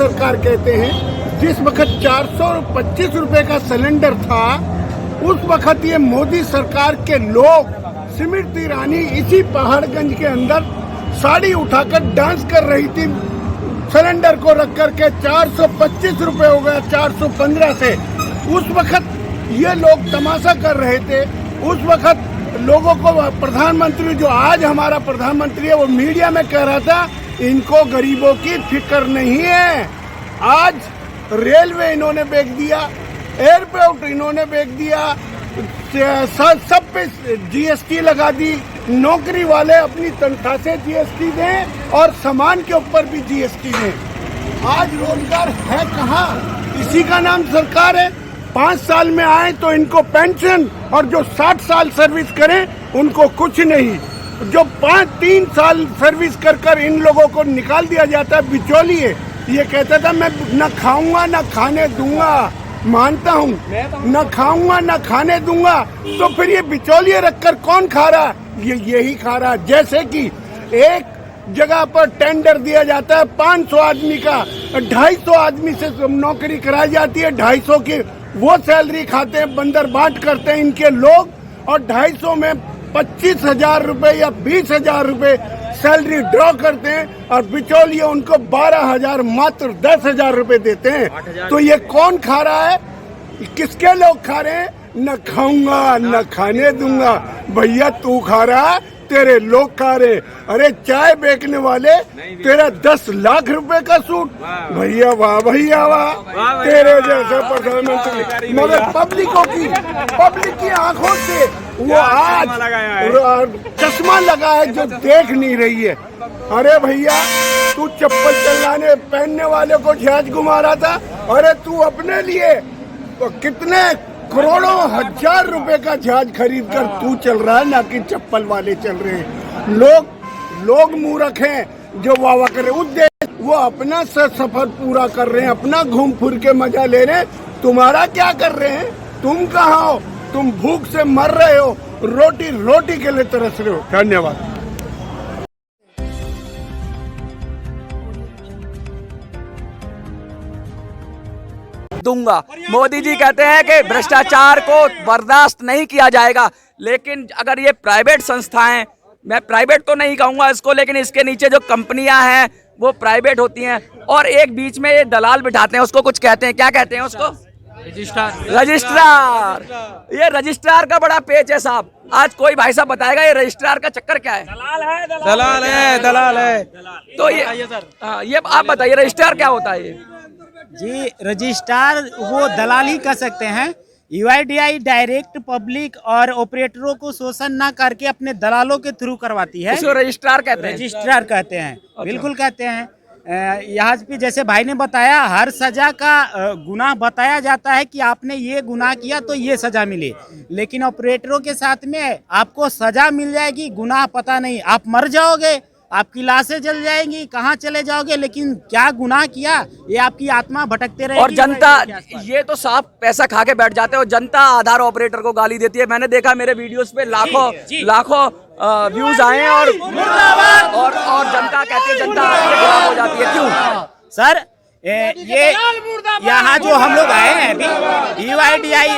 सरकार कहते हैं। जिस वक्त 425 रुपए का सिलेंडर था, उस वक्त ये मोदी सरकार के लोग, स्मृति ईरानी इसी पहाड़गंज के अंदर साड़ी उठाकर डांस कर रही थी। सिलेंडर को रख करके 425 रुपए हो गया 415 से। उस वक्त ये लोग तमाशा कर रहे थे। उस वक्त लोगों को प्रधानमंत्री, जो आज हमारा प्रधानमंत्री है, वो मीडिया में कह रहा था इनको गरीबों की फिक्र नहीं है। आज रेलवे इन्होंने बेच दिया, एयरपोर्ट इन्होंने बेच दिया, सब पे जीएसटी लगा दी। नौकरी वाले अपनी तनख्वाह से जीएसटी दें और सामान के ऊपर भी जीएसटी दें। आज रोजगार है कहाँ? इसी का नाम सरकार है। 5 साल में आए तो इनको पेंशन, और जो 60 साल सर्विस करें उनको कुछ नहीं। जो 3 साल सर्विस कर इन लोगों को निकाल दिया जाता है बिचौलिए। ये कहता था मैं न खाऊंगा न खाने दूंगा, मानता हूँ, न खाऊंगा न खाने दूंगा। तो फिर ये बिचौलिए रखकर कौन खा रहा? यही खा रहा। जैसे कि एक जगह पर टेंडर दिया जाता है 500 आदमी का, 250 आदमी से नौकरी कराई जाती है। 250 की वो सैलरी खाते हैं, बंदर बाट करते हैं इनके लोग, और 250 में 25,000 रुपए या 20,000 रुपए सैलरी ड्रॉ करते हैं, और बिचौलिए उनको 12,000 मात्र 10,000 रुपए देते हैं। तो ये कौन खा रहा है? किसके लोग खा रहे हैं? न खाऊंगा न खाने दूंगा। भैया तू खा रहा, तेरे लोग खा रहे। अरे चाय बेचने वाले, तेरा 10 लाख रुपए का सूट, भैया वाह भैया वाह, तेरे जैसे प्रधानमंत्री। मगर पब्लिक की आंखों से वो आज चश्मा लगा है जो देख नहीं रही है। अरे भैया तू चप्पल चलाने पहनने वाले को झांझ घुमा रहा था। अरे तू अपने लिए तो कितने करोड़ों 1000 रुपए का जहाज खरीद कर तू चल रहा है, ना कि चप्पल वाले चल रहे हैं। लोग मूर्ख हैं जो वाह कर रहे हैं। उद्देश्य वो अपना सफर पूरा कर रहे हैं, अपना घूम फिर के मजा ले रहे हैं। तुम्हारा क्या कर रहे हैं? तुम कहाँ हो? तुम भूख से मर रहे हो, रोटी के लिए तरस रहे हो। धन्यवाद। दूंगा। मोदी जी कहते हैं कि भ्रष्टाचार को बर्दाश्त नहीं किया जाएगा, लेकिन अगर ये प्राइवेट संस्थाएं, मैं प्राइवेट तो नहीं कहूंगा इसको, लेकिन इसके नीचे जो कंपनियां हैं वो प्राइवेट होती हैं, और एक बीच में ये दलाल बिठाते हैं, उसको कुछ कहते हैं, क्या कहते हैं उसको? रजिस्ट्रार। ये रजिस्ट्रार का बड़ा पेच है साहब। आज कोई भाई साहब बताएगा ये रजिस्ट्रार का चक्कर क्या है? दलाल है। तो ये आप बताइए रजिस्ट्रार क्या होता है? ये जी, रजिस्ट्रार वो दलाल ही कर सकते हैं। यूआईडीआई डायरेक्ट पब्लिक और ऑपरेटरों को शोषण ना करके अपने दलालों के थ्रू करवाती है। इसको रजिस्ट्रार कहते हैं। रजिस्ट्रार कहते हैं। अच्छा। बिल्कुल कहते हैं। यहाँ पे जैसे भाई ने बताया, हर सजा का गुनाह बताया जाता है कि आपने ये गुनाह किया तो ये सजा मिले, लेकिन ऑपरेटरों के साथ में आपको सजा मिल जाएगी, गुनाह पता नहीं, आप मर जाओगे, आपकी लाशें जल जाएंगी, कहाँ चले जाओगे, लेकिन क्या गुनाह किया ये आपकी आत्मा भटकते रहेगी। और जनता ये तो साफ पैसा खा के बैठ जाते हैं, और जनता आधार ऑपरेटर को गाली देती है। मैंने देखा मेरे वीडियोस पे लाखों व्यूज आए हैं, और जनता कहती है, जनता खराब हो जाती है। क्यों सर? ये यहाँ जो हम लोग आए हैं अभी, यूआईडीआई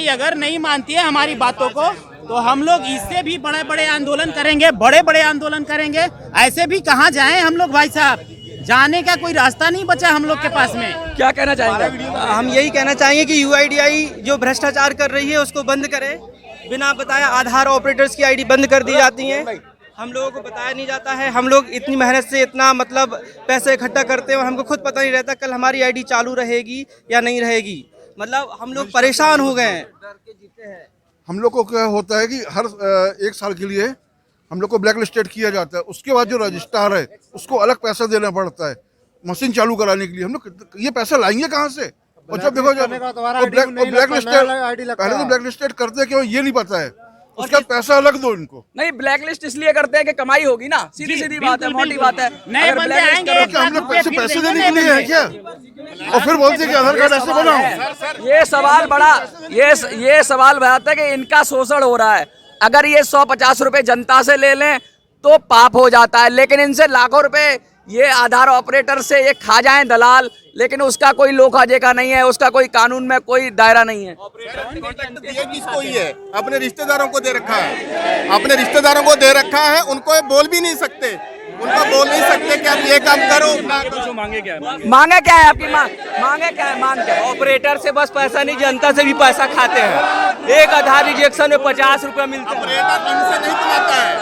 अगर नहीं मानती है हमारी बातों को, तो हम लोग इससे भी बड़े आंदोलन करेंगे। ऐसे भी कहाँ जाएं हम लोग भाई साहब? जाने का कोई रास्ता नहीं बचा हम लोग के पास में। क्या कहना चाहेंगे? हम यही कहना चाहेंगे कि यूआईडीआई जो भ्रष्टाचार कर रही है उसको बंद करे। बिना बताया आधार ऑपरेटर्स की आईडी बंद कर दी जाती है, हम लोगों को बताया नहीं जाता है। हम लोग इतनी मेहनत से इतना पैसे इकट्ठा करते हैं और हमको खुद पता नहीं रहता कल हमारी आईडी चालू रहेगी या नहीं रहेगी। हम लोग परेशान हो गए हैं। हम लोग को क्या होता है कि हर 1 साल के लिए हम लोग को ब्लैक लिस्टेड किया जाता है। उसके बाद जो रजिस्ट्रार है उसको अलग पैसा देना पड़ता है मशीन चालू कराने के लिए। हम लोग ये पैसा लाएंगे कहाँ से? और जब देखो ब्लैक लिस्टेड, पहले तो ब्लैक लिस्टेड करते क्यों ये नहीं पता है, उसका पैसा अलग दो इनको। नहीं, ब्लैक लिस्ट इसलिए करते हैं कि कमाई होगी ना, सीधी बात है, मोटी बात है। नए बंदे आएंगे, हम लोग पैसे देने के लिए है क्या? और फिर बोलते हैं कि आधार कार्ड ऐसे बनाओ। ये सवाल बड़ा है कि इनका शोषण हो रहा है। अगर ये 150 रुपए जनता से ले लें तो पाप हो जाता है, लेकिन इनसे लाखों रुपए ये आधार ऑपरेटर से ये खा जाएं दलाल, लेकिन उसका कोई लोकाजे का नहीं है, उसका कोई कानून में कोई दायरा नहीं है। कॉन्ट्रैक्ट दिए किसको ही है? अपने रिश्तेदारों को दे रखा है, अपने रिश्तेदारों को दे रखा है। उनको बोल भी नहीं सकते, उनको बोल नहीं सकते कि आप ये काम करो ना करो। मांगे क्या है आपकी मांगे क्या है? मांग क्या है? ऑपरेटर से बस पैसा नहीं, जनता से भी पैसा खाते हैं। एक आधार रिजेक्शन में 50 रुपए मिलता है। ऑपरेटर इनसे नहीं कमाता है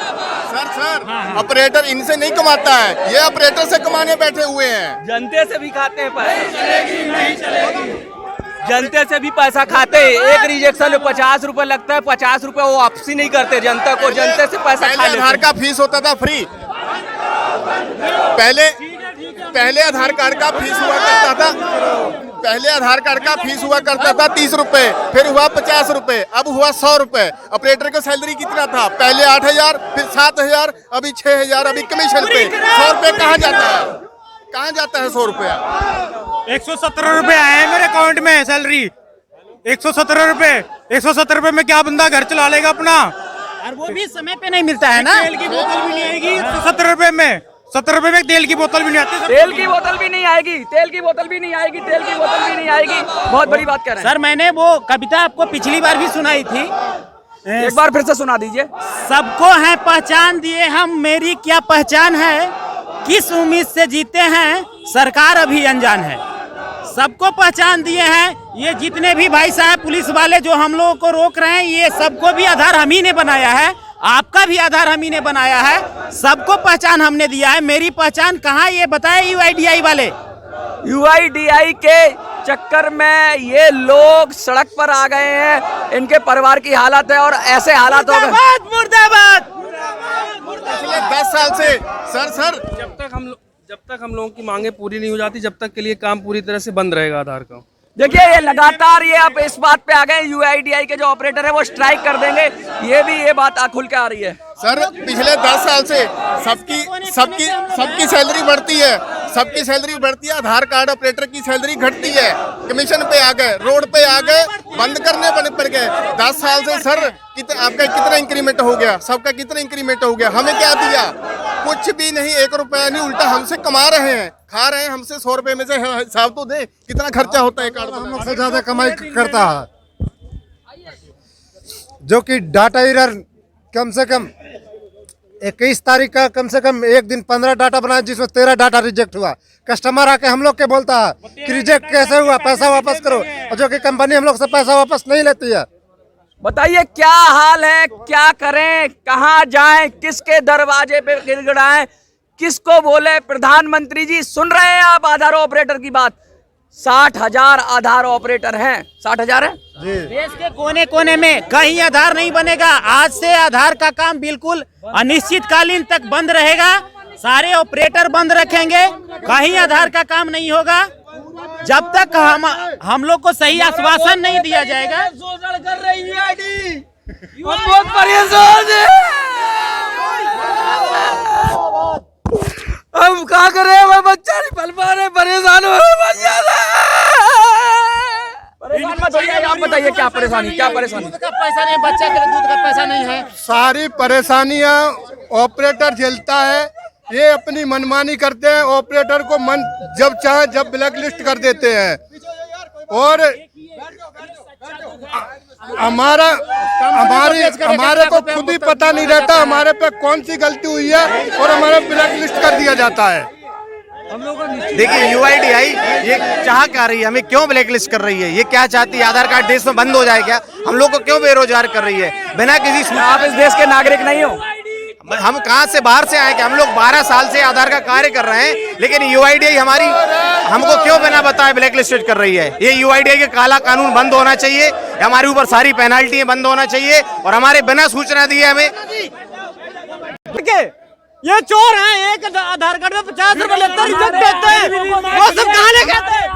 सर, ऑपरेटर इनसे नहीं कमाता है, ये ऑपरेटर से कमाने बैठे हुए हैं। जनते से भी खाते हैं पैसा, जनते से भी पैसा खाते हैं। एक रिजेक्शन में 50 रुपए लगता है, 50 रुपए वो वापसी नहीं करते जनता को, जनते से पैसा खा लेते आधार का फीस होता था फ्री, पहले आधार कार्ड का फीस हुआ करता था, पहले आधार कार्ड का फीस हुआ करता था 30 रुपए, फिर हुआ 50 रुपए, अब हुआ 100 रुपए। ऑपरेटर का सैलरी कितना था? पहले 8,000, फिर 7,000, अभी 6,000, अभी कमीशन पे 100 रुपए कहाँ जाता है? कहाँ जाता है 100 रुपया? 117 रुपए आए हैं मेरे अकाउंट में सैलरी, 117 रुपए। 117 रुपए में क्या बंदा घर चला लेगा अपना? और वो भी समय पे नहीं मिलता है ना। तेल की बोतल भी नहीं आएगी 117 रुपए में, 70 रुपए में तेल की बोतल भी नहीं आती। तेल की बोतल भी नहीं आएगी, तेल की बोतल भी नहीं आएगी, तेल की बोतल भी नहीं आएगी। बहुत बड़ी बात कह रहे हैं सर। मैंने वो कविता आपको पिछली बार भी सुनाई थी, एक बार फिर से सुना दीजिए। सबको है पहचान दिए हम, मेरी क्या पहचान है, किस उम्मीद से जीते हैं, सरकार अभी अनजान है। सबको पहचान दिए हैं, ये जितने भी भाई साहब पुलिस वाले जो हम लोगों को रोक रहे हैं, ये सबको भी आधार हम ही ने बनाया है, आपका भी आधार हम ही ने बनाया है, सबको पहचान हमने दिया है। मेरी पहचान कहाँ ये बताए UIDAI वाले? UIDAI के चक्कर में ये लोग सड़क पर आ गए हैं, इनके परिवार की हालत है और ऐसे हालात हो गए। मुर्दाबाद। पिछले 10 साल से सर जब तक हम लोगों की मांगे पूरी नहीं हो जाती, जब तक के लिए काम पूरी तरह से बंद रहेगा आधार का। देखिए ये लगातार ये अब इस बात पे आ गए, UIDAI के जो ऑपरेटर है वो स्ट्राइक कर देंगे, ये बात खुल के आ रही है। सर पिछले 10 साल से सबकी सैलरी बढ़ती है, सबकी सैलरी बढ़ती है, आधार कार्ड ऑपरेटर की सैलरी घटती है। कमीशन पे आ गए, रोड पे आ गए, बंद करने पड़ गए। 10 साल से सर आपका कितना इंक्रीमेंट हो गया? सबका कितना इंक्रीमेंट हो गया? हमें क्या दिया? कुछ भी नहीं, 1 रुपया नहीं, उल्टा हमसे कमा रहे हैं, खा रहे हैं हमसे। 100 रुपए में से हिसाब तो दे कितना खर्चा होता है कार्ड? हम लोग से ज्यादा कमाई करता है, जो कि डाटा एरर कम से कम 21 तारीख का कम से कम एक दिन 15 डाटा बनाया, जिसमें 13 डाटा रिजेक्ट हुआ। कस्टमर आके हम लोग के बोलता है कि रिजेक्ट कैसे हुआ, पैसा वापस करो, और जो कि कंपनी हम लोग से पैसा वापस नहीं लेती है। बताइए क्या हाल है, क्या करें, कहाँ जाएं, किसके दरवाजे पे गिड़गिड़ाएं, किसको बोले? प्रधानमंत्री जी सुन रहे हैं आप आधार ऑपरेटर की बात? 60,000 आधार ऑपरेटर हैं, 60,000 है देश के कोने कोने में, कहीं आधार नहीं बनेगा। आज से आधार का काम बिल्कुल अनिश्चितकालीन तक बंद रहेगा, सारे ऑपरेटर बंद रखेंगे, कहीं आधार का काम नहीं होगा जब तक हम लोग को सही आश्वासन नहीं दिया जाएगा। कर रही है बहुत परेशान है, हम क्या करें? मैं बच्चा नहीं पल पा रहे, परेशान हो आप बताइए क्या परेशानी? क्या परेशानी? दूध का पैसा नहीं, बच्चे के लिए दूध का पैसा नहीं है। सारी परेशानियां ऑपरेटर झेलता है, ये अपनी मनमानी करते हैं। ऑपरेटर को मन जब चाहे जब ब्लैक लिस्ट कर देते हैं, और हमारे को खुद ही पता नहीं रहता हमारे पे कौन सी गलती हुई है, और हमारे ब्लैक लिस्ट कर दिया जाता है। देखिए UIDAI ये चाह क्या रही है, हमें क्यों ब्लैक लिस्ट कर रही है, ये क्या चाहती है? आधार कार्ड देश में बंद हो जाए क्या? हम लोग को क्यों बेरोजगार कर रही है बिना किसी सूचना? आप इस देश के नागरिक नहीं हो? हम कहाँ से बाहर से आए? कि हम लोग 12 साल से आधार का कार्य कर रहे हैं, लेकिन UIDAI हमको क्यों बिना बताए ब्लैक लिस्टेड कर रही है? ये UIDAI के काला कानून बंद होना चाहिए, हमारे ऊपर सारी पेनाल्टी बंद होना चाहिए, और हमारे बिना सूचना दिए हमें। ये चोर हैं, एक आधार कार्ड में 50 रुपए लेते हैं, रिजेक्ट देते हैं, वो सब कहाँ ले जाते हैं?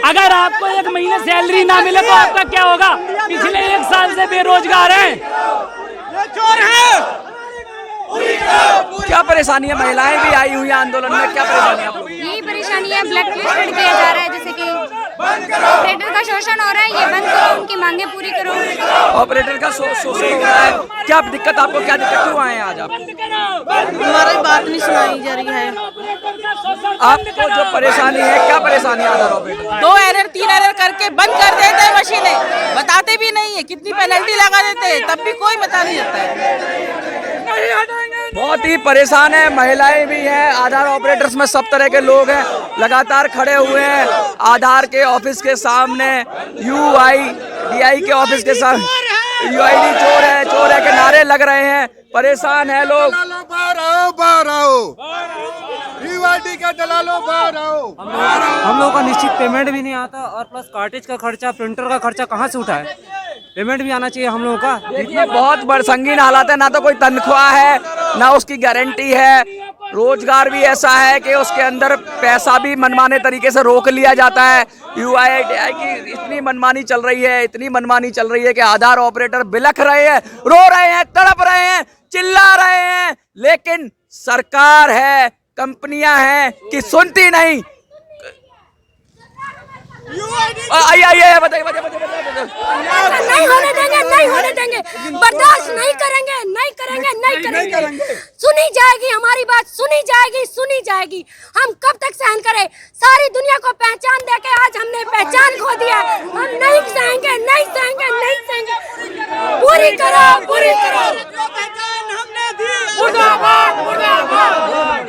अगर आपको 1 महीने सैलरी ना मिले तो आपका क्या होगा? पिछले 1 साल से बेरोजगार हैं, ये चोर हैं। क्या परेशानी है? महिलाएं भी आई हुई हैं आंदोलन में, क्या परेशानी है आप लोगों की? यही परेशानी है, ब्लैक लिस्टेड किया जा रहा है, जैसे कि ऑपरेटर का शोषण हो रहा है, ये बंद करो, उनकी मांगे पूरी करो। ऑपरेटर का शोषण हो रहा है, क्या दिक्कत आपको, क्या दिक्कत, क्यों आए हैं आज आप? हमारी बात नहीं सुनाई जा रही है। आपको जो परेशानी है, क्या परेशानी है आधार ऑपरेटर? 2 एरर 3 एरर करके बंद कर देते हैं मशीनें, बताते भी नहीं है, कितनी पेनल्टी लगा देते हैं, तब भी कोई बता नहीं जाता है। बहुत ही परेशान है, महिलाएं भी हैं, आधार ऑपरेटर्स में सब तरह के लोग हैं, लगातार खड़े हुए हैं आधार के ऑफिस के सामने, UIDAI के ऑफिस के सामने। UID चोर है के नारे लग रहे हैं, परेशान है लोग। बाहर आओ, UID का दलालो बाहर आओ। हम लोगों का निश्चित पेमेंट भी नहीं आता और प्लस कार्टेज का खर्चा, प्रिंटर का खर्चा कहाँ से उठाए? पेमेंट भी आना चाहिए हम लोगों का। देखिए बहुत बड़ संगीन हालात है, ना तो कोई तनख्वाह है, ना उसकी गारंटी है, रोजगार भी ऐसा है कि उसके अंदर पैसा भी मनमाने तरीके से रोक लिया जाता है। UIDAI की इतनी मनमानी चल रही है, इतनी मनमानी चल रही है कि आधार ऑपरेटर बिलख रहे हैं, रो रहे हैं, तड़प रहे हैं, चिल्ला रहे हैं, लेकिन सरकार है, कंपनियां हैं कि सुनती नहीं। आइए बताइए। नहीं होने देंगे, नहीं होने देंगे, बर्दाश्त नहीं करेंगे, नहीं करेंगे। सुनी जाएगी हमारी बात, सुनी जाएगी। हम कब तक सहन करें? सारी दुनिया को पहचान देके आज हमने पहचान खो दिया। हम नहीं सहेंगे। पूरी करो।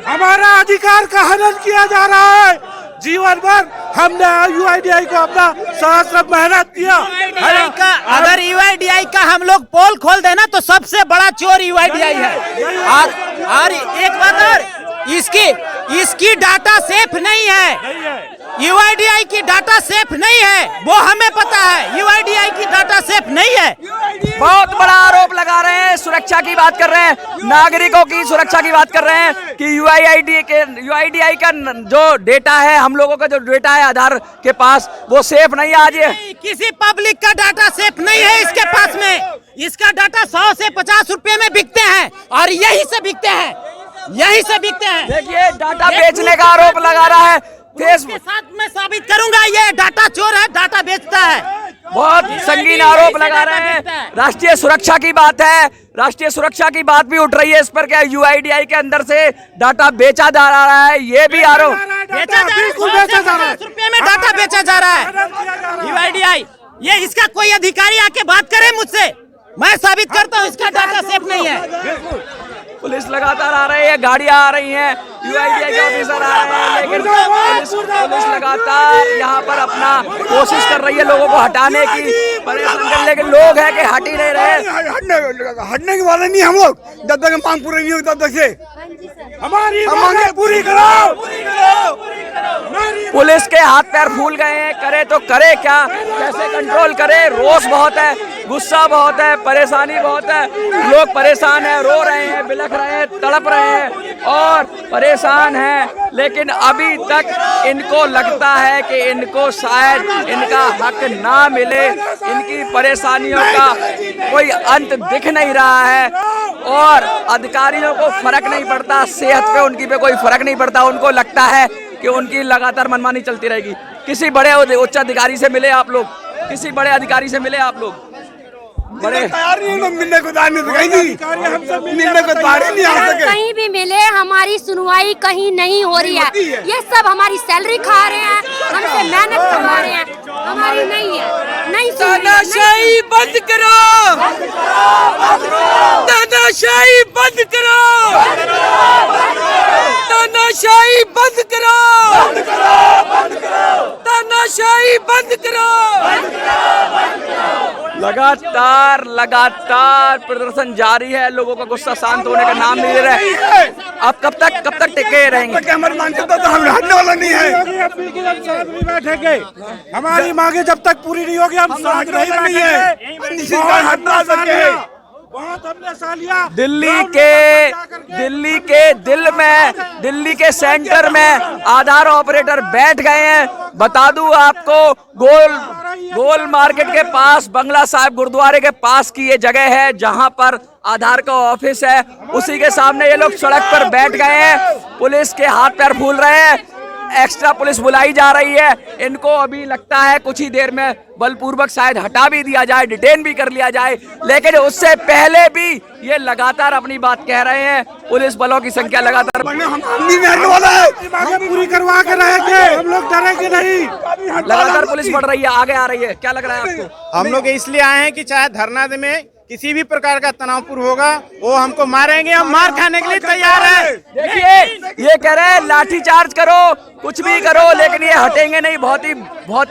हमारा अधिकार का हनन किया जा रहा है। जीवन भर हमने UIDAI को अपना सहस्त्र मेहनत किया। अगर UIDAI का हम लोग पोल खोल देना तो सबसे बड़ा चोर UIDAI है। और एक बात और, इसकी डाटा सेफ नहीं है। UIDAI की डाटा सेफ नहीं है, वो हमें पता है। UIDAI की डाटा सेफ नहीं है। बहुत बड़ा आरोप लगा रहे हैं, सुरक्षा की बात कर रहे हैं, नागरिकों की सुरक्षा की बात कर रहे हैं कि UIDAI का जो डेटा है, हम लोगों का जो डेटा है आधार के पास, वो सेफ नहीं है। आज ये किसी पब्लिक का डाटा सेफ नहीं है इसके पास में। इसका डाटा 100 से 50 रुपए में बिकते हैं और यहीं से बिकते हैं। देखिए डाटा बेचने का आरोप लगा रहा है। फेसबुक के साथ मैं साबित करूंगा, ये डाटा चोर है, डाटा बेचता है। बहुत संगीन आरोप लगा रहे हैं। राष्ट्रीय सुरक्षा की बात है, राष्ट्रीय सुरक्षा की बात भी उठ रही है इस पर, क्या UIDAI के अंदर से डाटा बेचा जा रहा है, ये भी आरोप। बेचा जा रहा है, रुपये में डाटा बेचा जा रहा है। UIDAI, ये इसका कोई अधिकारी आके बात करे मुझसे, मैं साबित करता हूँ इसका डाटा सेफ नहीं है। पुलिस लगातार आ रही है, गाड़ियां आ रही हैं, UIDAI के ऑफिसर आ रहे हैं, लेकिन पुलिस लगातार यहाँ पर अपना कोशिश कर रही है लोगों को हटाने की, परेशान करने, लेकिन लोग हैं कि हट ही नहीं रहे। हटने की वाले नहीं हम लोग, जब तक मांग पूरी नहीं होती तब तक से हमारी मांगे पूरी करो। पुलिस के हाथ पैर फूल गए हैं, करे तो करे क्या, कैसे कंट्रोल करे? रोष बहुत है, गुस्सा बहुत है, परेशानी बहुत है, लोग परेशान हैं, रो रहे हैं, बिलख रहे हैं, तड़प रहे हैं और परेशान हैं, लेकिन अभी तक इनको लगता है कि इनको शायद इनका हक ना मिले, इनकी परेशानियों का कोई अंत दिख नहीं रहा है और अधिकारियों को फर्क नहीं पड़ता, सेहत पे उनकी पे कोई फर्क नहीं पड़ता। उनको लगता है कि उनकी लगातार मनमानी चलती रहेगी। किसी बड़े उच्च अधिकारी से मिले आप लोग, किसी बड़े अधिकारी से मिले आप लोग? बड़े तैयार नहीं है, मिलने को तैयार नहीं, मिलने को तैयार नहीं आ सके। कहीं भी मिले, हमारी सुनवाई कहीं नहीं हो रही है। ये सब हमारी सैलरी खा रहे हैं, हमसे मेहनत करवा रहे हैं, हमारी नहीं है, नहीं सुन रही है। तानाशाही बंद करो, तानाशाही बंद करो, तानाशाही बंद करो, तानाशाही बंद करो। लगातार प्रदर्शन जारी है, लोगों का गुस्सा शांत होने का नाम नहीं ले रहा है। अब कब तक टिके रहेंगे? हमारी मांग तो हम हटने वाला नहीं है। बैठेंगे, हमारी मांगे जब तक पूरी नहीं होगी हम साथ नहीं बैठेंगे। हटना सके बहुत हमने सालिया दिल्ली के सेंटर में आधार ऑपरेटर बैठ गए हैं। बता दूं आपको, गोल मार्केट के पास, बंगला साहिब गुरुद्वारे के पास की ये जगह है जहां पर आधार का ऑफिस है, उसी के सामने ये लोग सड़क पर बैठ गए हैं। पुलिस के हाथ पैर फूल रहे हैं, एक्स्ट्रा पुलिस बुलाई जा रही है। इनको अभी लगता है कुछ ही देर में बलपूर्वक शायद हटा भी दिया जाए, डिटेन भी कर लिया जाए, लेकिन उससे पहले भी ये लगातार अपनी बात कह रहे हैं। पुलिस बलों की संख्या लगातार पूरी करवा के रहेंगे, हम लोग डरेंगे नहीं। लगातार पुलिस बढ़ रही है, आगे आ रही है। क्या लग रहा है आपको? हम लोग इसलिए आए हैं कि चाहे धरना में किसी भी प्रकार का तनावपूर्ण होगा वो हमको मारेंगे, हम मार खाने के लिए तैयार है। देखिए ये कह रहे हैं लाठी चार्ज करो, कुछ भी करो, लेकिन ये हटेंगे नहीं। बहुत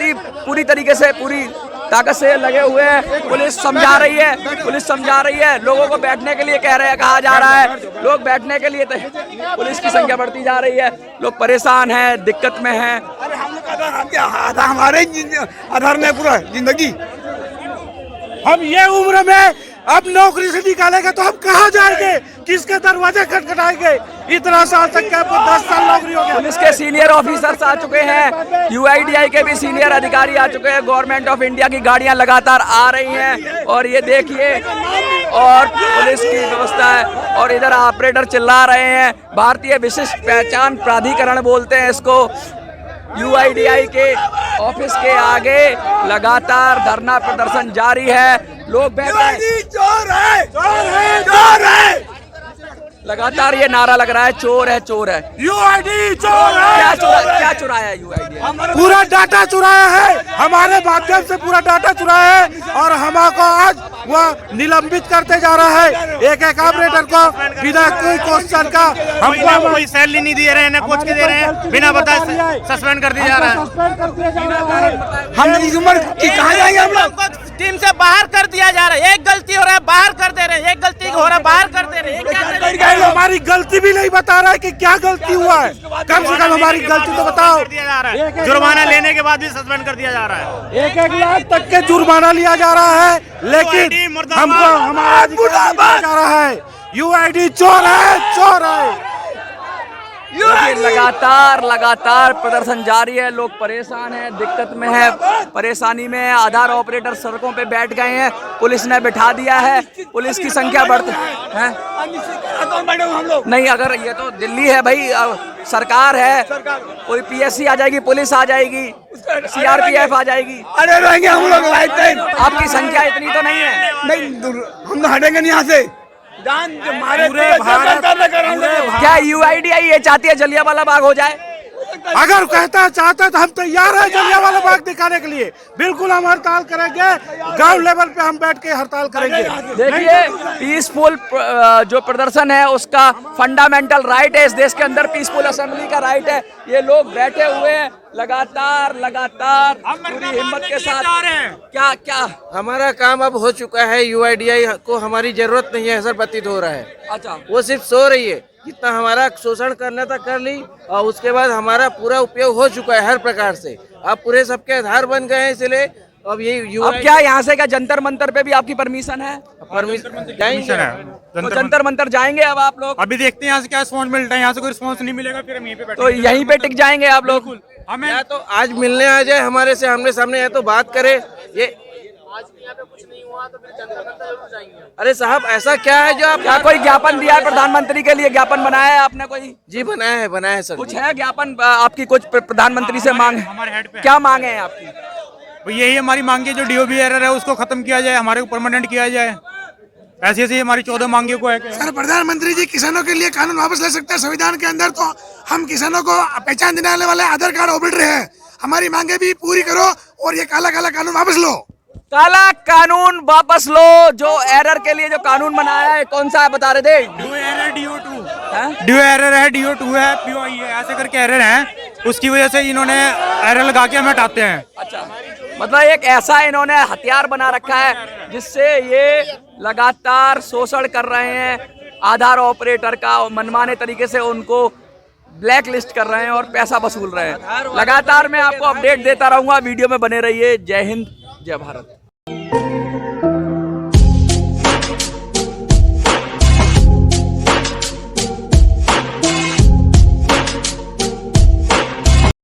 ही पूरी तरीके से, पूरी ताकत से लगे हुए हैं। पुलिस समझा रही है, लोगों को बैठने के लिए कहा जा रहा है, लोग बैठने के लिए पुलिस की संख्या बढ़ती जा रही है। लोग परेशान हैं, दिक्कत में हैं। हमारे आधार में पूरा जिंदगी, हम ये उम्र में अब नौकरी से निकालेंगे तो हम कहाँ जाएंगे, किसके दरवाजे खटखटाएंगे? इतना साल तक क्या 10 साल नौकरी हो गया। पुलिस के सीनियर ऑफिसर्स आ चुके हैं, यूआईडीआई के भी सीनियर अधिकारी आ चुके हैं, गवर्नमेंट ऑफ इंडिया की गाड़ियां लगातार आ रही हैं। और ये देखिए, और पुलिस की व्यवस्था है, और इधर ऑपरेटर चिल्ला रहे हैं। भारतीय विशिष्ट पहचान प्राधिकरण बोलते हैं इसको। यूआईडीआई के ऑफिस के आगे लगातार धरना प्रदर्शन जारी है। लोग बैठ रहे, चोर है। लगातार ये नारा लग रहा है, चोर है, चोर है, यूआईडी चोर है। क्या चुराया है यूआईडी? पूरा डाटा चुराया है, हमारे माध्यम से पूरा डाटा चुराया है, और हमको आज वह निलंबित करते जा रहा है। एक ऑपरेटर को बिना कोई क्वेश्चन का, हमको कोई सैलरी नहीं दे रहे हैं, कोच के दे रहे हैं, बिना बताए सस्पेंड कर दिया जा रहा है। हम इस उम्र की कहाँ जाएंगे? हम लोग टीम से बाहर कर दिया जा रहा है। एक गलती हो रहा है बाहर कर दे रहे हैं, एक गलती हो रहा है बाहर कर दे रहे हैं। हमारी गलती भी नहीं बता रहा है कि क्या गलती हुआ है। कम से कम हमारी गलती तो बताओ। जुर्माना लेने के बाद भी सस्पेंड कर दिया जा रहा है। 1 लाख तक के जुर्माना लिया जा रहा है, लेकिन हमको हमारा अधिकार जा रहा है। यूआईडी चोर है, चोर है। लगातार प्रदर्शन जारी है। लोग परेशान हैं, दिक्कत में है, परेशानी में है। आधार ऑपरेटर सड़कों पे बैठ गए हैं, पुलिस ने बिठा दिया है। पुलिस की संख्या बढ़ती है। नहीं, अगर ये तो दिल्ली है भाई, सरकार है, कोई पीएससी आ जाएगी, पुलिस आ जाएगी, सीआरपीएफ आ जाएगी। अरे रहेंगे हम लोग लाइफ टाइम। आपकी संख्या इतनी तो नहीं है। नहीं, हम हटेंगे नहीं यहाँ से। क्या यूआईडीआई ये चाहती है जलियांवाला बाग हो जाए? अगर चाहता है तो हम तैयार हैं जलियांवाला बाग दिखाने के लिए। बिल्कुल हम हड़ताल करेंगे, ग्राउंड लेवल पे हम बैठ के हड़ताल करेंगे। देखिए, पीसफुल जो प्रदर्शन है उसका फंडामेंटल राइट है। इस देश के अंदर पीसफुल असेंबली का राइट है। ये लोग बैठे हुए हैं लगातार पूरी हिम्मत के साथ। क्या हमारा काम अब हो चुका है। यूआईडीआई को हमारी जरूरत नहीं है, ऐसा प्रतीत हो रहा है। अच्छा, वो सिर्फ सो रही है। जितना हमारा शोषण करना था कर ली, और उसके बाद हमारा पूरा उपयोग हो चुका है हर प्रकार से। अब पूरे सबके आधार बन गए हैं, इसलिए अब ये अब क्या यहाँ से क्या जंतर मंतर पे भी आपकी परमिशन है? परमिशन है, तो जंतर मंतर जाएंगे अब आप लोग? अभी देखते हैं यहाँ से क्या रिस्पॉन्स मिलता है। यहाँ से कोई रिस्पॉन्स नहीं मिलेगा फिर हम यहीं पे तो यहीं पे टिक जाएंगे आप लोग? हमें या तो आज मिलने आ जाए हमारे से आमने सामने, या तो बात करे। ये आज भी यहाँ पे कुछ नहीं हुआ तो फिर जंतर मंतर जरूर जाएंगे। अरे साहब, ऐसा क्या है जो आप क्या कोई ज्ञापन दिया है प्रधानमंत्री के लिए? ज्ञापन बनाया है आपने कोई? जी बनाया है सर। कुछ है ज्ञापन आपकी? कुछ प्रधानमंत्री से मांग? हमारे हेड पे क्या मांगे हैं आपकी? यही हमारी मांगे, जो डीओबी एरर है उसको खत्म किया जाए, हमारे को परमानेंट किया जाए। ऐसी हमारी 14 मांगे को है। सर, प्रधानमंत्री जी किसानों के लिए कानून वापस ले सकते हैं संविधान के अंदर। तो हम किसानों को पहचान दिलाने वाले आधार कार्ड ऑपरेटर हैं, हमारी मांगे भी पूरी करो और ये काला कानून वापस लो। काला कानून वापस लो। जो एरर के लिए जो कानून बनाया है, कौन सा है बता रहे थे? DO एरर, DO2 एरर है, DO2 है, POI है, ऐसे करके एरर है। उसकी वजह से इन्होंने एरर लगा के हमें हटाते हैं। अच्छा, मतलब एक ऐसा इन्होंने हथियार बना रखा है जिससे ये लगातार शोषण कर रहे हैं आधार ऑपरेटर का, मनमाने तरीके से उनको ब्लैक लिस्ट कर रहे हैं और पैसा वसूल रहे हैं। लगातार मैं आपको अपडेट देता रहूंगा, वीडियो में बने रहिए। जय हिंद, जय भारत।